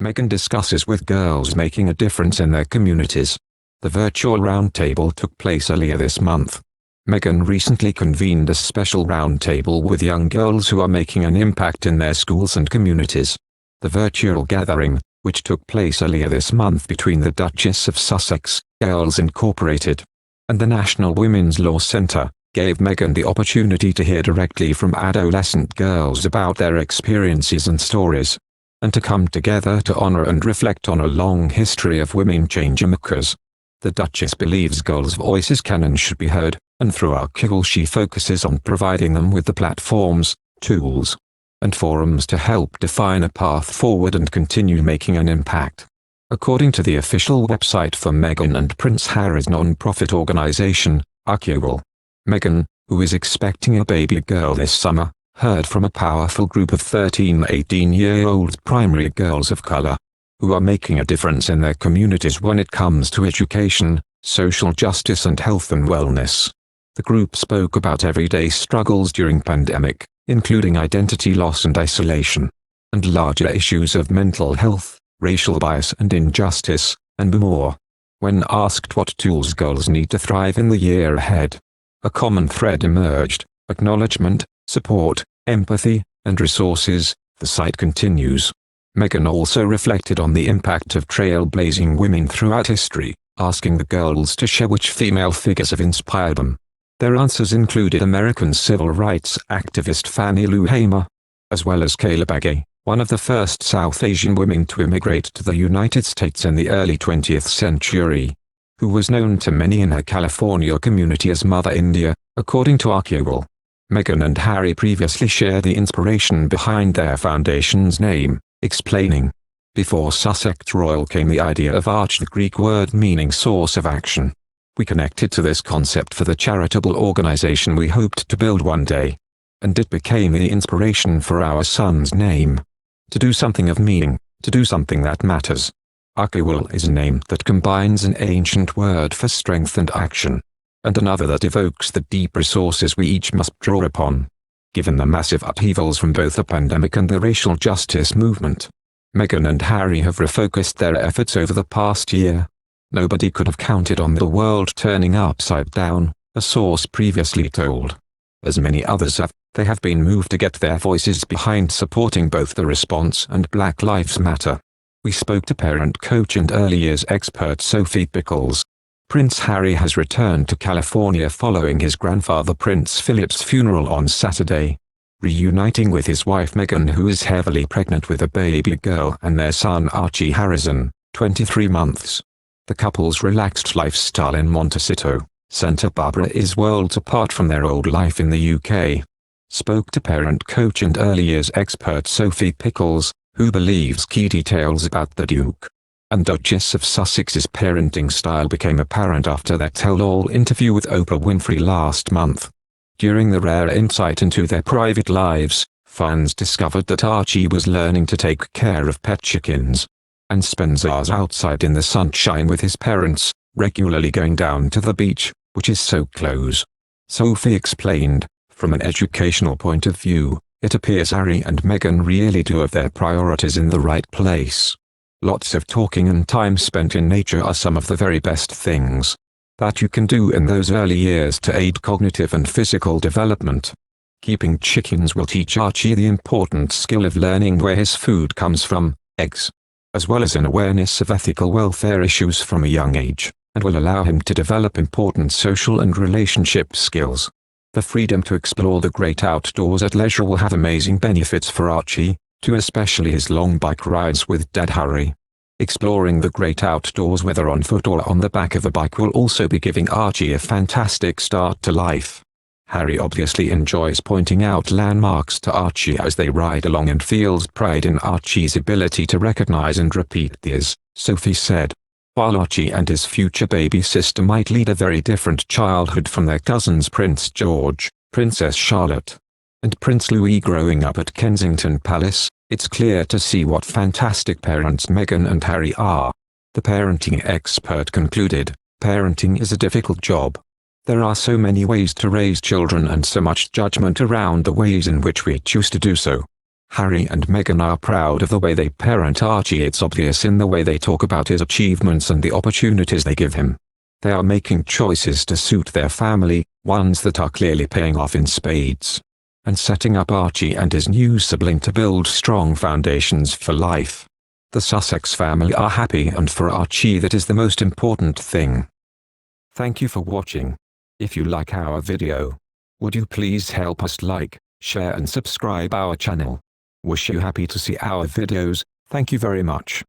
Meghan discusses with girls making a difference in their communities. The virtual roundtable took place earlier this month. Meghan recently convened a special roundtable with young girls who are making an impact in their schools and communities. The virtual gathering, which took place earlier this month between the Duchess of Sussex, Girls Incorporated, and the National Women's Law Centre, gave Meghan the opportunity to hear directly from adolescent girls about their experiences and stories, and to come together to honor and reflect on a long history of women changemakers. The Duchess believes girls' voices can and should be heard, and through Markle she focuses on providing them with the platforms, tools, and forums to help define a path forward and continue making an impact. According to the official website for Meghan and Prince Harry's non-profit organization, Markle, Meghan, who is expecting a baby girl this summer, heard from a powerful group of 13-18-year-old primary girls of color, who are making a difference in their communities when it comes to education, social justice and health and wellness. The group spoke about everyday struggles during pandemic, including identity loss and isolation, and larger issues of mental health, racial bias and injustice, and more. When asked what tools girls need to thrive in the year ahead, a common thread emerged: acknowledgement, support, empathy, and resources. The site continues. Meghan also reflected on the impact of trailblazing women throughout history, asking the girls to share which female figures have inspired them. Their answers included American civil rights activist Fannie Lou Hamer, as well as Kayla Bagay, one of the first South Asian women to immigrate to the United States in the early 20th century, who was known to many in her California community as Mother India, according to Markle. Meghan and Harry previously shared the inspiration behind their foundation's name, explaining, "Before Sussex Royal came the idea of Arch, the Greek word meaning source of action. We connected to this concept for the charitable organization we hoped to build one day. And it became the inspiration for our son's name. To do something of meaning, to do something that matters." Markle is a name that combines an ancient word for strength and action, and another that evokes the deep resources we each must draw upon. Given the massive upheavals from both the pandemic and the racial justice movement, Meghan and Harry have refocused their efforts over the past year. "Nobody could have counted on the world turning upside down," a source previously told. As many others have, they have been moved to get their voices behind supporting both the response and Black Lives Matter. We spoke to parent coach and early years expert Sophie Pickles. Prince Harry has returned to California following his grandfather Prince Philip's funeral on Saturday, reuniting with his wife Meghan, who is heavily pregnant with a baby girl, and their son Archie Harrison, 23 months. The couple's relaxed lifestyle in Montecito, Santa Barbara is worlds apart from their old life in the UK. Spoke to parent coach and early years expert Sophie Pickles, who believes key details about the Duke and Duchess of Sussex's parenting style became apparent after their tell-all interview with Oprah Winfrey last month. During the rare insight into their private lives, fans discovered that Archie was learning to take care of pet chickens, and spends hours outside in the sunshine with his parents, regularly going down to the beach, which is so close. Sophie explained, "From an educational point of view, it appears Harry and Meghan really do have their priorities in the right place. Lots of talking and time spent in nature are some of the very best things that you can do in those early years to aid cognitive and physical development. Keeping chickens will teach Archie the important skill of learning where his food comes from, eggs, as well as an awareness of ethical welfare issues from a young age, and will allow him to develop important social and relationship skills. The freedom to explore the great outdoors at leisure will have amazing benefits for Archie, too, especially his long bike rides with Dad Harry. Exploring the great outdoors, whether on foot or on the back of a bike, will also be giving Archie a fantastic start to life. Harry obviously enjoys pointing out landmarks to Archie as they ride along and feels pride in Archie's ability to recognize and repeat these," Sophie said. While Archie and his future baby sister might lead a very different childhood from their cousins Prince George, Princess Charlotte, and Prince Louis growing up at Kensington Palace, it's clear to see what fantastic parents Meghan and Harry are. The parenting expert concluded, "Parenting is a difficult job. There are so many ways to raise children and so much judgment around the ways in which we choose to do so. Harry and Meghan are proud of the way they parent Archie. It's obvious in the way they talk about his achievements and the opportunities they give him. They are making choices to suit their family, ones that are clearly paying off in spades, and setting up Archie and his new sibling to build strong foundations for life. The Sussex family are happy, and for Archie that is the most important thing. Thank you for watching. If you like our video, would you please help us like, share and subscribe our channel. Wish you happy to see our videos. Thank you very much.